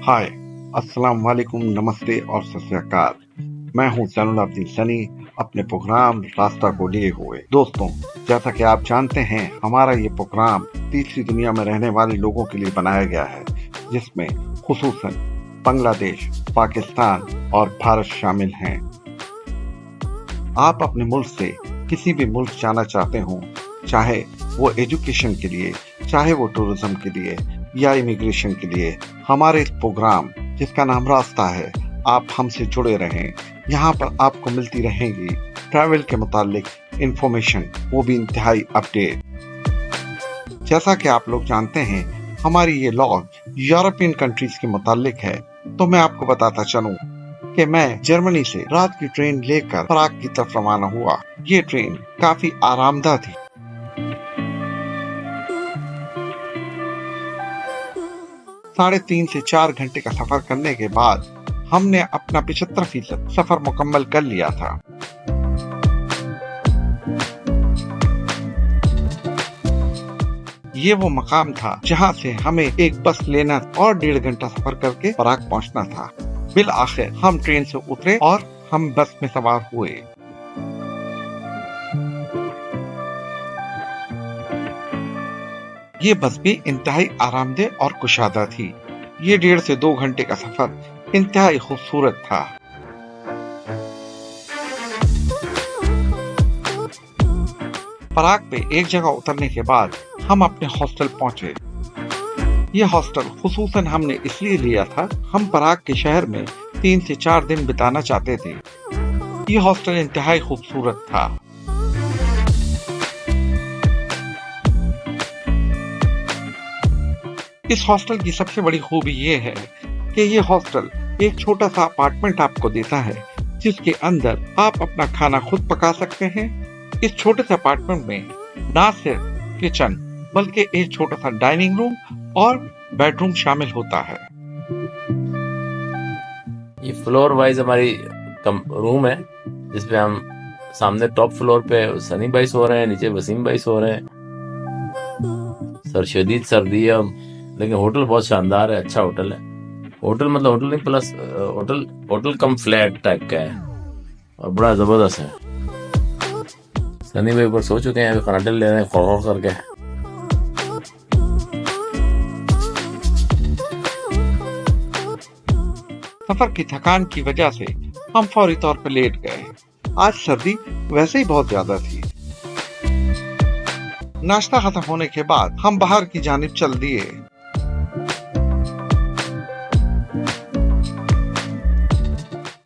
हाय, अस्सलाम वालेकुम, नमस्ते और सत श्री अकाल। मैं हूं जैनुलाब्दीन सनी, अपने प्रोग्राम रास्ता को लिए हुए। दोस्तों, जैसा कि आप जानते हैं, हमारा ये प्रोग्राम तीसरी दुनिया में रहने वाले लोगों के लिए बनाया गया है, जिसमें खुसूसन बांग्लादेश, पाकिस्तान और भारत शामिल हैं। आप अपने मुल्क से किसी भी मुल्क जाना चाहते हो, चाहे वो एजुकेशन के लिए, चाहे वो टूरिज्म के लिए या इमिग्रेशन के लिए, हमारे इस प्रोग्राम जिसका नाम रास्ता है, आप हमसे जुड़े रहें। यहाँ पर आपको मिलती रहेंगी ट्रैवल के मुतालिक इंफॉर्मेशन, वो भी इंतहाई अपडेट। जैसा कि आप लोग जानते हैं, हमारी ये लॉग यूरोपियन कंट्रीज के मुतालिक है, तो मैं आपको बताता चलूं कि मैं जर्मनी से रात की ट्रेन लेकर प्राग की तरफ रवाना हुआ। ये ट्रेन काफी आरामदायक थी। 3.5 से 4 घंटे का सफर करने के बाद हमने अपना 75% सफर मुकम्मल कर लिया था। ये वो मकाम था जहाँ से हमें एक बस लेना और 1.5 घंटा सफर करके प्राग पहुँचना था। बिल आखिर हम ट्रेन से उतरे और हम बस में सवार हुए। ये बस भी इंतहाई आरामदेह और कुशादा थी। ये 1.5 से 2 घंटे का सफर इंतहाई खूबसूरत था। प्राग पे एक जगह उतरने के बाद हम अपने हॉस्टल पहुंचे। ये हॉस्टल खुसूसन हमने इसलिए लिया था, हम प्राग के शहर में 3 से 4 दिन बिताना चाहते थे। ये हॉस्टल इंतहाई खूबसूरत था। इस हॉस्टल की सबसे बड़ी खूबी ये है कि ये हॉस्टल एक छोटा सा अपार्टमेंट आपको देता है, जिसके अंदर आप अपना खाना खुद पका सकते हैं। इस छोटे से अपार्टमेंट में ना सिर्फ किचन बल्कि एक छोटा सा डाइनिंग रूम और बेडरूम शामिल होता है। ये फ्लोर वाइज हमारी रूम है, जिसपे हम सामने टॉप फ्लोर पे सनी भाई सो रहे हैं, नीचे वसीम भाई सो रहे हैं। सर शदीद सर्दी है, लेकिन होटल बहुत शानदार है, अच्छा होटल है। होटल मतलब होटल नहीं, प्लस होटल कम फ्लैट टाइप का है और बड़ा जबरदस्त है। सनी भाई ऊपर सो चुके हैं, अभी खनाटे ले रहे हैं खौर करके। सफर की थकान की वजह से हम फौरी तौर पर लेट गए। आज सर्दी वैसे ही बहुत ज्यादा थी। नाश्ता खत्म होने के बाद हम बाहर की जानिब चल दिए।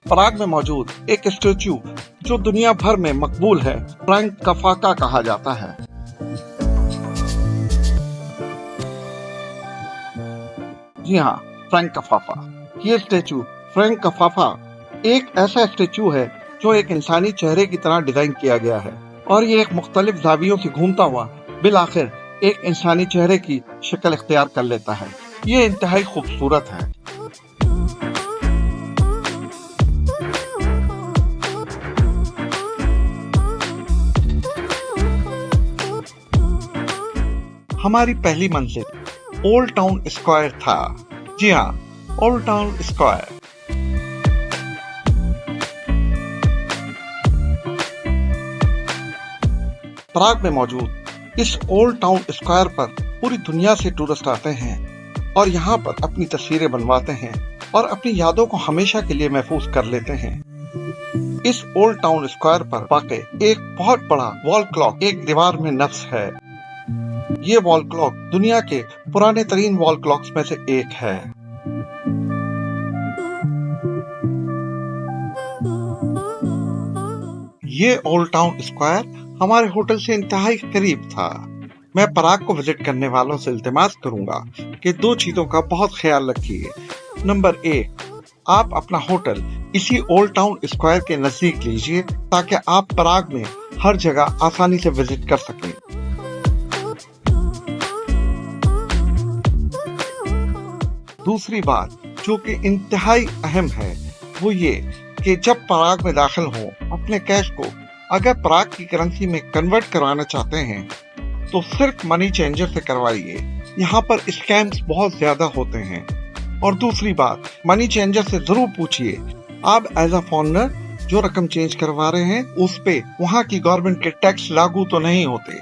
प्राग में मौजूद एक स्टेच्यू जो दुनिया भर में मकबूल है, फ्रैंक कफाका कहा जाता है। जी हाँ, फ्रैंक कफाफा। ये स्टेच्यू फ्रैंक कफाफा एक ऐसा स्टेच्यू है जो एक इंसानी चेहरे की तरह डिजाइन किया गया है और ये एक मुख्तलिफ जावियों से घूमता हुआ बिल आखिर एक इंसानी चेहरे की शक्ल इख्तियार कर लेता है। ये इंतहाई खूबसूरत है। हमारी पहली मंजिल ओल्ड टाउन स्क्वायर था। जी हाँ, ओल्ड टाउन स्क्वायर। प्राग में मौजूद इस ओल्ड टाउन स्क्वायर पर पूरी दुनिया से टूरिस्ट आते हैं और यहाँ पर अपनी तस्वीरें बनवाते हैं और अपनी यादों को हमेशा के लिए महफूज कर लेते हैं। इस ओल्ड टाउन स्क्वायर पर वाकई एक बहुत बड़ा वॉल क्लॉक एक दीवार में नक्श है। ये वॉल क्लॉक दुनिया के पुराने तरीन वॉल क्लॉक्स में से एक है। ये ओल्ड टाउन स्क्वायर हमारे होटल से इंतहाई करीब था। मैं प्राग को विजिट करने वालों से इल्तिमास करूंगा कि 2 चीजों का बहुत ख्याल रखिए। नंबर 1, आप अपना होटल इसी ओल्ड टाउन स्क्वायर के नजदीक लीजिए ताकि आप प्राग में हर जगह आसानी से विजिट कर सकें। दूसरी बात जो कि इंतहाई अहम है, वो ये कि जब प्राग में दाखिल हो, अपने कैश को अगर प्राग की करेंसी में कन्वर्ट करवाना चाहते हैं तो सिर्फ मनी चेंजर से करवाइए। यहाँ पर स्कैम्स बहुत ज्यादा होते हैं। और दूसरी बात, मनी चेंजर से जरूर पूछिए, आप एज अ फॉरेनर जो रकम चेंज करवा रहे हैं उस पे वहाँ की गवर्नमेंट के टैक्स लागू तो नहीं होते।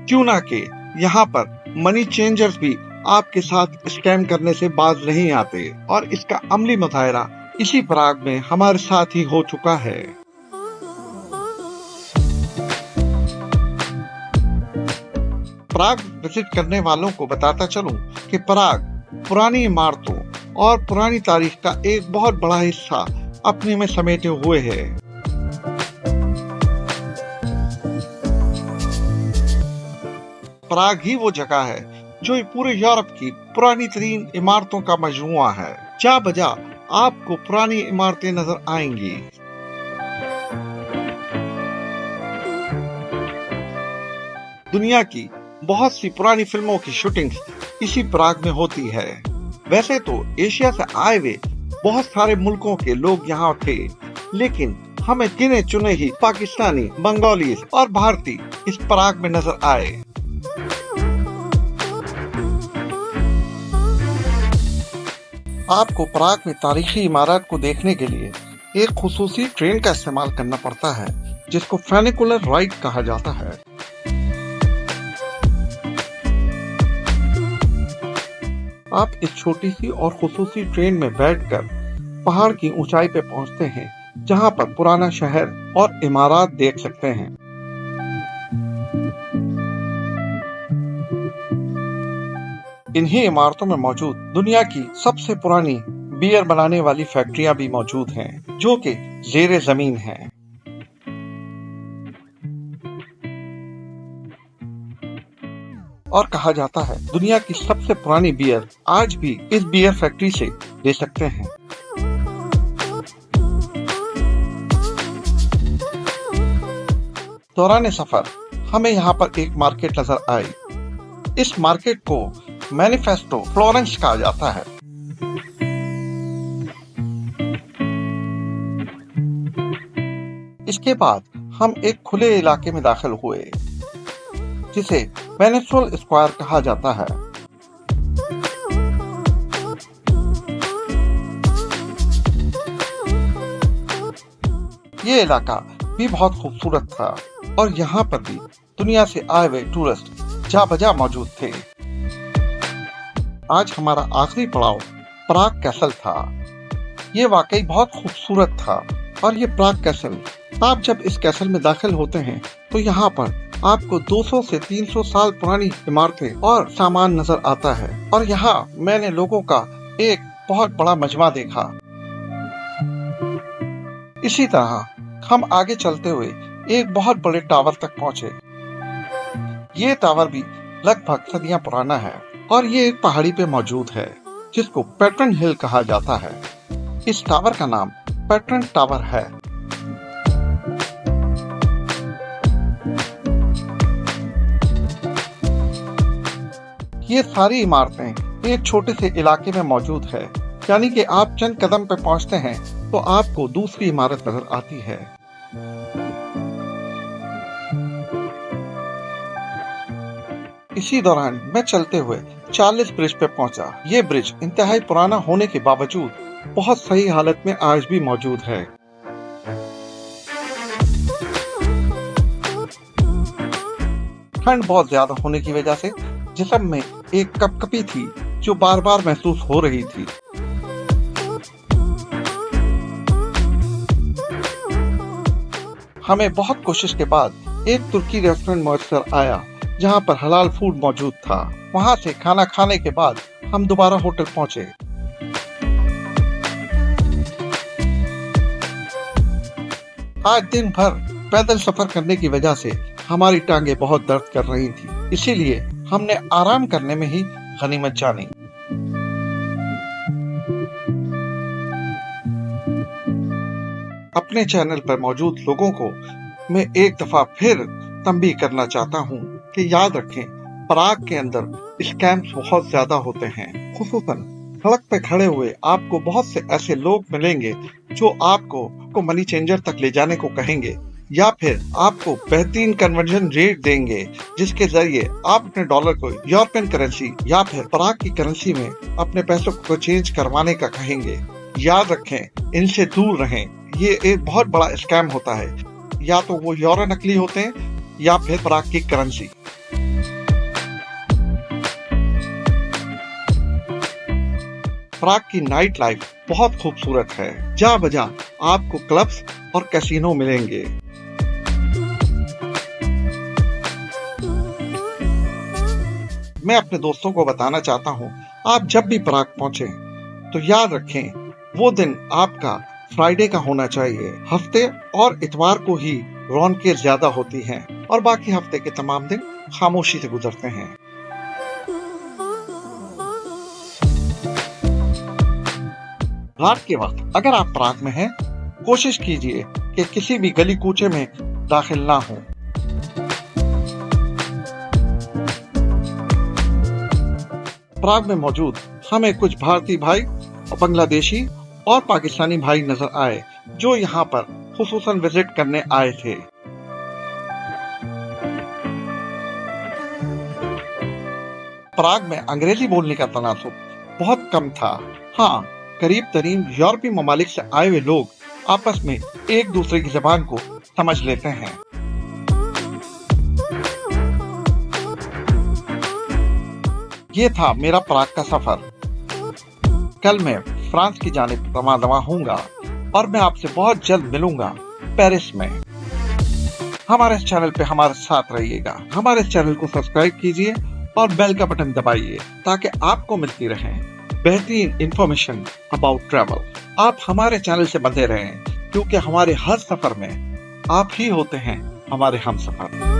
क्यों ना कि यहाँ पर मनी चेंजर्स भी आपके साथ स्कैम करने से बाज नहीं आते, और इसका अमली मुजाहरा इसी पराग में हमारे साथ ही हो चुका है। पराग विजिट करने वालों को बताता चलूं कि पराग पुरानी इमारतों और पुरानी तारीख का एक बहुत बड़ा हिस्सा अपने में समेटे हुए है। पराग ही वो जगह है जो पूरे यूरोप की पुरानी तरीन इमारतों का मजमुआ है। जा बजा आपको पुरानी इमारतें नजर आएंगी। दुनिया की बहुत सी पुरानी फिल्मों की शूटिंग इसी पराग में होती है। वैसे तो एशिया से आए हुए बहुत सारे मुल्कों के लोग यहाँ थे, लेकिन हमें गिने चुने ही पाकिस्तानी, बंगाली और भारतीय इस पराग में नजर आए। आपको पराग में तारीखी इमारत को देखने के लिए एक खुसूसी ट्रेन का इस्तेमाल करना पड़ता है, जिसको फेनिकुलर राइड कहा जाता है। आप इस छोटी सी और खुसूसी ट्रेन में बैठकर पहाड़ की ऊंचाई पे पहुंचते हैं, जहां पर पुराना शहर और इमारत देख सकते हैं। इन्हीं इमारतों में मौजूद दुनिया की सबसे पुरानी बियर बनाने वाली फैक्ट्रियां भी मौजूद हैं, जो कि ज़ेरे जमीन हैं। और कहा जाता है दुनिया की सबसे पुरानी बियर आज भी इस बियर फैक्ट्री से ले सकते हैं। दौरान सफर हमें यहाँ पर एक मार्केट नजर आई। इस मार्केट को मैनिफेस्टो फ्लोरेंस कहा जाता है। इसके बाद हम एक खुले इलाके में दाखिल हुए, जिसे वेनेसुएल स्क्वायर कहा जाता है। ये इलाका भी बहुत खूबसूरत था, और यहाँ पर भी दुनिया से आए हुए टूरिस्ट जा बजा मौजूद थे। आज हमारा आखिरी पड़ाव पराग कैसल था। ये वाकई बहुत खूबसूरत था, और ये पराग कैसल, आप जब इस कैसल में दाखिल होते हैं तो यहाँ पर आपको 200 से 300 साल पुरानी इमारतें और सामान नजर आता है। और यहाँ मैंने लोगों का एक बहुत बड़ा मजमा देखा। इसी तरह हम आगे चलते हुए एक बहुत बड़े टावर तक पहुंचे। ये टावर भी लगभग सदियां पुराना है, और ये एक पहाड़ी पे मौजूद है, जिसको पैटर्न हिल कहा जाता है। इस टावर का नाम पैटर्न टावर है। ये सारी इमारतें एक छोटे से इलाके में मौजूद है, यानी कि आप चंद कदम पे पहुंचते हैं तो आपको दूसरी इमारत नजर आती है। इसी दौरान मैं चलते हुए चार्ल्स ब्रिज पे पहुंचा। ये ब्रिज इंतहाई पुराना होने के बावजूद बहुत सही हालत में आज भी मौजूद है। ठंड बहुत ज्यादा होने की वजह से जिस्म में एक कपकपी थी जो बार बार महसूस हो रही थी। हमें बहुत कोशिश के बाद एक तुर्की रेस्टोरेंट मयसर आया, जहां पर हलाल फूड मौजूद था। वहां से खाना खाने के बाद हम दोबारा होटल पहुंचे। आज दिन भर पैदल सफर करने की वजह से हमारी टांगे बहुत दर्द कर रही थी, इसीलिए हमने आराम करने में ही गनीमत जानी। अपने चैनल पर मौजूद लोगों को मैं एक दफा फिर तंबीह करना चाहता हूँ कि याद रखें, पराग के अंदर स्कैम्स बहुत ज्यादा होते हैं। खुसूसन सड़क पे खड़े हुए आपको बहुत से ऐसे लोग मिलेंगे जो आपको मनी चेंजर तक ले जाने को कहेंगे, या फिर आपको बेहतरीन कन्वर्जन रेट देंगे जिसके जरिए आप अपने डॉलर को यूरोपियन करेंसी या फिर पराग की करेंसी में अपने पैसों को चेंज करवाने का कहेंगे। याद रखें, इनसे दूर रहें। ये एक बहुत बड़ा स्कैम होता है। या तो वो यूरो नकली होते हैं या फिर पराग की करेंसी। पराग की नाइट लाइफ बहुत खूबसूरत है। जहाँ बजा आपको क्लब्स और कैसीनो मिलेंगे। मैं अपने दोस्तों को बताना चाहता हूँ, आप जब भी पराग पहुंचे तो याद रखें वो दिन आपका फ्राइडे का होना चाहिए। हफ्ते और इतवार को ही रौनकें ज्यादा होती हैं और बाकी हफ्ते के तमाम दिन खामोशी से गुजरते हैं। रात के वक्त अगर आप पराग में हैं, कोशिश कीजिए कि किसी भी गली कूचे में दाखिल ना हो। पराग में मौजूद हमें कुछ भारतीय भाई और बांग्लादेशी और पाकिस्तानी भाई नजर आए जो यहाँ पर खुसूसन विजिट करने आए थे। पराग में अंग्रेजी बोलने का तनासुब बहुत कम था। हाँ, करीब तरीन यूरोपीय ममालिक से आए हुए लोग आपस में एक दूसरे की जबान को समझ लेते हैं। ये था मेरा पराग का सफर। कल मैं फ्रांस की जानिब रवाना होऊंगा और मैं आपसे बहुत जल्द मिलूंगा पेरिस में। हमारे इस चैनल पे हमारे साथ रहिएगा। हमारे इस चैनल को सब्सक्राइब कीजिए और बेल का बटन दबाइए ताकि आपको मिलती रहे बेहतरीन इंफॉर्मेशन अबाउट ट्रैवल। आप हमारे चैनल से बंधे रहें क्योंकि हमारे हर सफर में आप ही होते हैं हमारे हमसफर।